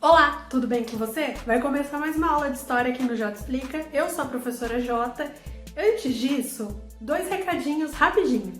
Olá, tudo bem com você? Vai começar mais uma aula de história aqui no Jota Explica. Eu sou a professora Jota. Antes disso, 2 recadinhos rapidinho.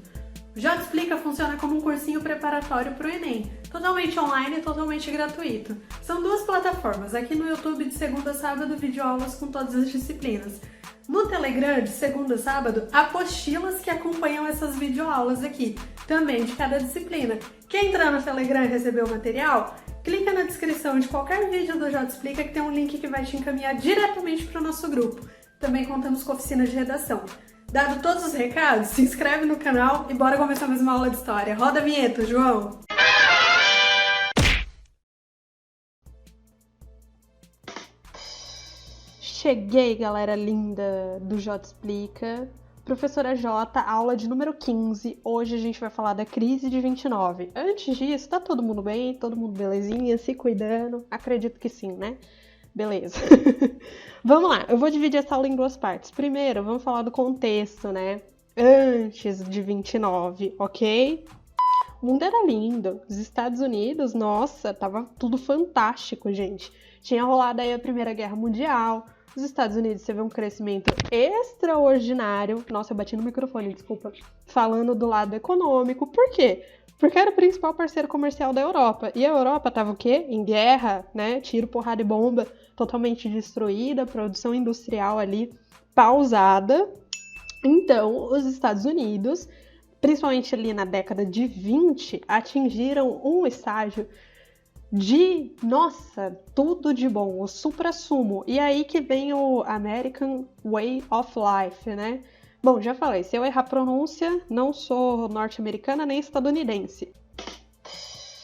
O Jota Explica funciona como um cursinho preparatório para o Enem, totalmente online e totalmente gratuito. São 2 plataformas, aqui no YouTube de segunda a sábado, videoaulas com todas as disciplinas. No Telegram, de segunda a sábado, apostilas que acompanham essas videoaulas aqui, também de cada disciplina. Quer entrar no Telegram e receber o material? Clica na descrição de qualquer vídeo do Jota Explica que tem um link que vai te encaminhar diretamente para o nosso grupo. Também contamos com oficinas de redação. Dado todos os recados, se inscreve no canal e bora começar mais uma aula de história. Roda a vinheta, João! Cheguei, galera linda do Jota Explica. Professora Jota, aula de número 15. Hoje a gente vai falar da crise de 29. Antes disso, tá todo mundo bem? Todo mundo belezinha? Se cuidando? Acredito que sim, né? Beleza. Vamos lá, eu vou dividir essa aula em 2 partes. Primeiro, vamos falar do contexto, né? Antes de 29, ok? O mundo era lindo. Os Estados Unidos, nossa, tava tudo fantástico, gente. Tinha rolado aí a Primeira Guerra Mundial. Os Estados Unidos teve um crescimento extraordinário. Nossa, eu bati no microfone, desculpa. Falando do lado econômico. Por quê? Porque era o principal parceiro comercial da Europa. E a Europa tava o quê? Em guerra, né? Tiro, porrada e bomba. Totalmente destruída. Produção industrial ali pausada. Então, os Estados Unidos, principalmente ali na década de 20, atingiram um estágio de, nossa, tudo de bom, o suprassumo. E aí que vem o American Way of Life, né? Bom, já falei, se eu errar a pronúncia, não sou norte-americana nem estadunidense.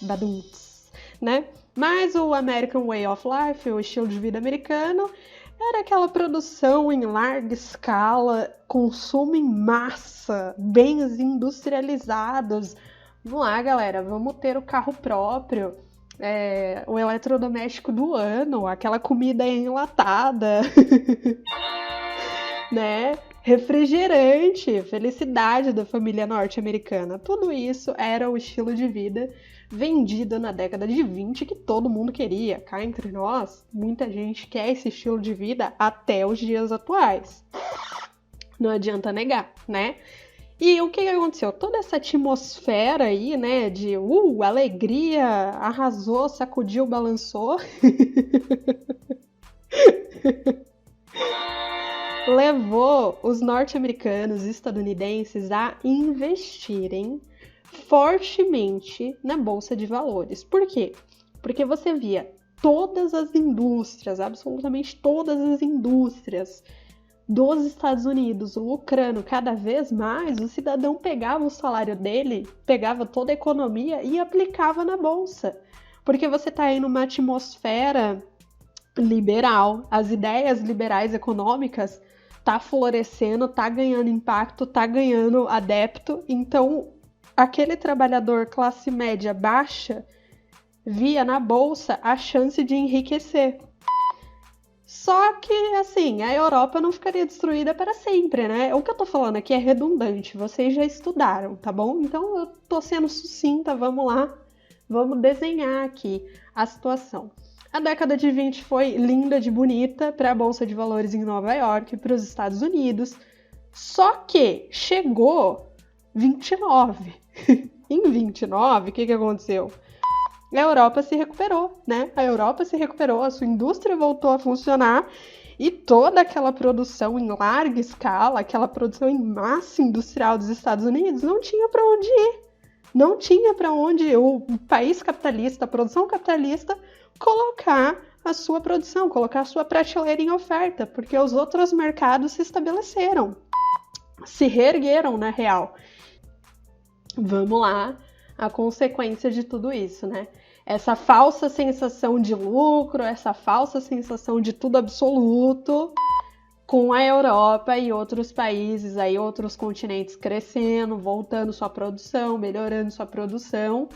Baduntz, né? Mas o American Way of Life, o estilo de vida americano, era aquela produção em larga escala, consumo em massa, bens industrializados. Vamos lá, galera, vamos ter o carro próprio. O eletrodoméstico do ano, aquela comida enlatada, né? Refrigerante, felicidade da família norte-americana. Tudo isso era o estilo de vida vendido na década de 20 que todo mundo queria. Cá entre nós, muita gente quer esse estilo de vida até os dias atuais. Não adianta negar, né? E o que aconteceu? Toda essa atmosfera aí, né, de alegria, arrasou, sacudiu, balançou, levou os norte-americanos e estadunidenses a investirem fortemente na Bolsa de Valores. Por quê? Porque você via todas as indústrias, absolutamente todas as indústrias dos Estados Unidos lucrando cada vez mais, o cidadão pegava o salário dele, pegava toda a economia e aplicava na bolsa. Porque você está aí numa atmosfera liberal, as ideias liberais econômicas tá florescendo, tá ganhando impacto, tá ganhando adepto, então aquele trabalhador classe média baixa via na bolsa a chance de enriquecer. Só que, assim, a Europa não ficaria destruída para sempre, né? O que eu tô falando aqui é redundante, vocês já estudaram, tá bom? Então eu tô sendo sucinta, vamos lá, vamos desenhar aqui a situação. A década de 20 foi linda de bonita para a Bolsa de Valores em Nova York, para os Estados Unidos, só que chegou 29. Em 29, o que aconteceu? A Europa se recuperou, né? A Europa se recuperou, a sua indústria voltou a funcionar e toda aquela produção em larga escala, aquela produção em massa industrial dos Estados Unidos não tinha para onde ir. Não tinha para onde o país capitalista, a produção capitalista, colocar a sua produção, colocar a sua prateleira em oferta, porque os outros mercados se estabeleceram, se reergueram na real. Vamos lá. A consequência de tudo isso, né? Essa falsa sensação de lucro, essa falsa sensação de tudo absoluto, com a Europa e outros países, aí outros continentes crescendo, voltando sua produção, melhorando sua produção,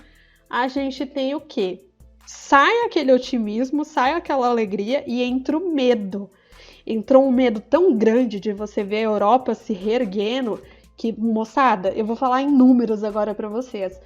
a gente tem o quê? Sai aquele otimismo, sai aquela alegria e entra o medo. Entrou um medo tão grande de você ver a Europa se reerguendo que, moçada, eu vou falar em números agora para vocês.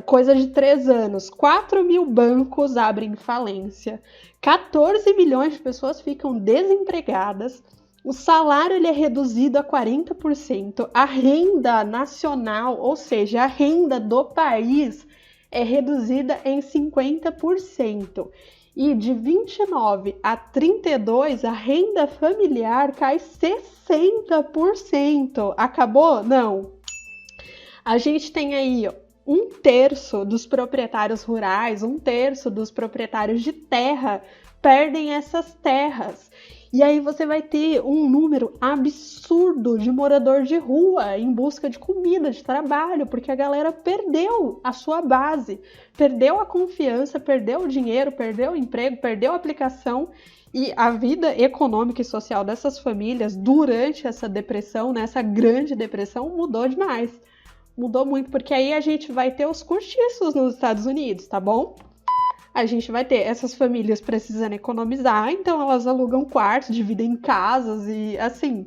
coisa de 3 anos, 4 mil bancos abrem falência, 14 milhões de pessoas ficam desempregadas, o salário ele é reduzido a 40%, a renda nacional, ou seja, a renda do país, é reduzida em 50%. E de 29 a 32, a renda familiar cai 60%. Acabou? Não. A gente tem aí 1/3 dos proprietários rurais, 1/3 dos proprietários de terra perdem essas terras. E aí você vai ter um número absurdo de morador de rua em busca de comida, de trabalho, porque a galera perdeu a sua base, perdeu a confiança, perdeu o dinheiro, perdeu o emprego, perdeu a aplicação. E a vida econômica e social dessas famílias durante essa depressão, né, essa grande depressão, mudou demais. Mudou muito, porque aí a gente vai ter os cortiços nos Estados Unidos, tá bom? A gente vai ter essas famílias precisando economizar, então elas alugam quartos, dividem casas e, assim,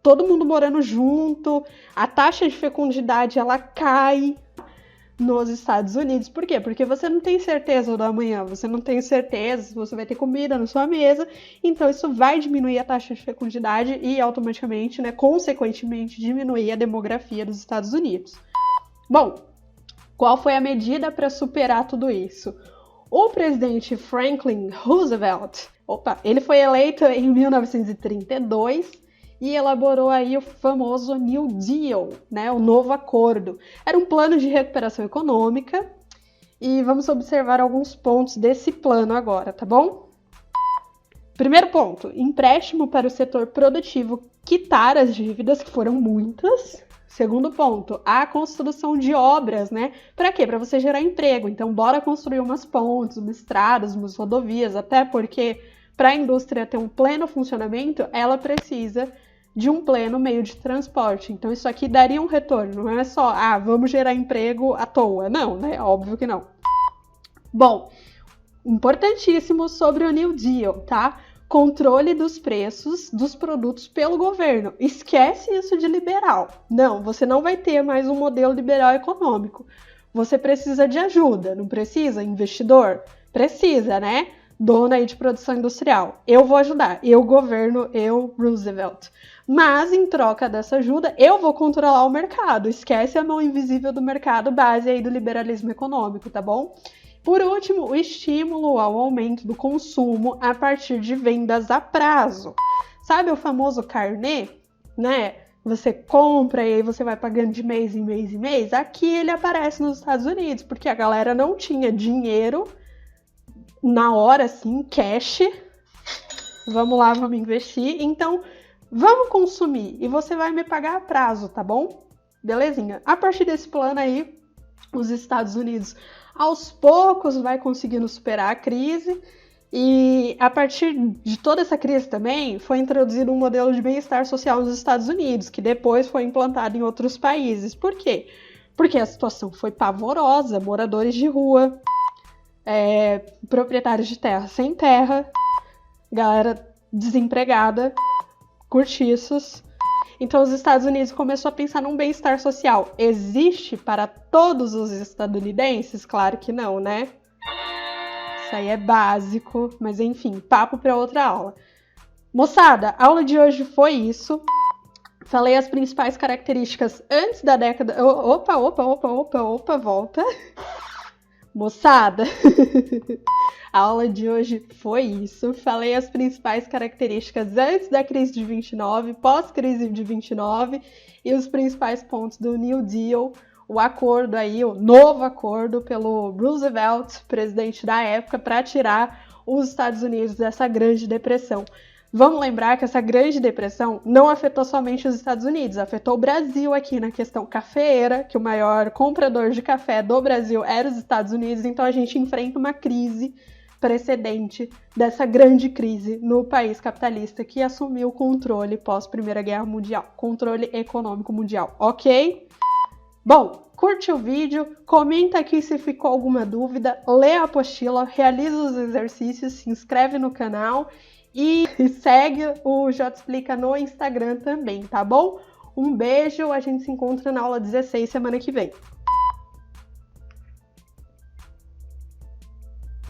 todo mundo morando junto, a taxa de fecundidade, ela cai nos Estados Unidos. Por quê? Porque você não tem certeza do amanhã, você não tem certeza se você vai ter comida na sua mesa, então isso vai diminuir a taxa de fecundidade e automaticamente, né, consequentemente, diminuir a demografia dos Estados Unidos. Bom, qual foi a medida para superar tudo isso? O presidente Franklin Roosevelt, ele foi eleito em 1932 e elaborou aí o famoso New Deal, né, o novo acordo. Era um plano de recuperação econômica e vamos observar alguns pontos desse plano agora, tá bom? Primeiro ponto, empréstimo para o setor produtivo quitar as dívidas, que foram muitas. Segundo ponto, a construção de obras, né? Para quê? Para você gerar emprego. Então, bora construir umas pontes, umas estradas, umas rodovias, até porque para a indústria ter um pleno funcionamento, ela precisa de um pleno meio de transporte. Então, isso aqui daria um retorno. Não é só, vamos gerar emprego à toa. Não, né? Óbvio que não. Bom, importantíssimo sobre o New Deal, tá? Controle dos preços dos produtos pelo governo. Esquece isso de liberal. Não, você não vai ter mais um modelo liberal econômico. Você precisa de ajuda, não precisa? Investidor? Precisa, né? Dona aí de produção industrial. Eu vou ajudar. Eu governo, eu, Roosevelt. Mas, em troca dessa ajuda, eu vou controlar o mercado. Esquece a mão invisível do mercado, base aí do liberalismo econômico, tá bom? Por último, o estímulo ao aumento do consumo a partir de vendas a prazo. Sabe o famoso carnê, né? Você compra e aí você vai pagando de mês em mês em mês. Aqui ele aparece nos Estados Unidos, porque a galera não tinha dinheiro na hora, assim, cash. Vamos lá, vamos investir. Então, vamos consumir e você vai me pagar a prazo, tá bom? Belezinha. A partir desse plano aí, os Estados Unidos aos poucos vai conseguindo superar a crise e a partir de toda essa crise também foi introduzido um modelo de bem-estar social nos Estados Unidos, que depois foi implantado em outros países. Por quê? Porque a situação foi pavorosa, moradores de rua, proprietários de terra sem terra, galera desempregada, cortiços. Então, os Estados Unidos começou a pensar num bem-estar social. Existe para todos os estadunidenses? Claro que não, né? Isso aí é básico, mas enfim, papo para outra aula. Moçada, a aula de hoje foi isso. Falei as principais características antes da década... Opa, volta. Moçada, a aula de hoje foi isso. Falei as principais características antes da crise de 29, pós-crise de 29 e os principais pontos do New Deal, o acordo aí, o novo acordo pelo Roosevelt, presidente da época, para tirar os Estados Unidos dessa grande depressão. Vamos lembrar que essa grande depressão não afetou somente os Estados Unidos, afetou o Brasil aqui na questão cafeeira, que o maior comprador de café do Brasil era os Estados Unidos, então a gente enfrenta uma crise precedente dessa grande crise no país capitalista que assumiu o controle pós-Primeira Guerra Mundial, controle econômico mundial, ok? Bom, curte o vídeo, comenta aqui se ficou alguma dúvida, lê a apostila, realiza os exercícios, se inscreve no canal e segue o Jota Explica no Instagram também, tá bom? Um beijo, a gente se encontra na aula 16 semana que vem.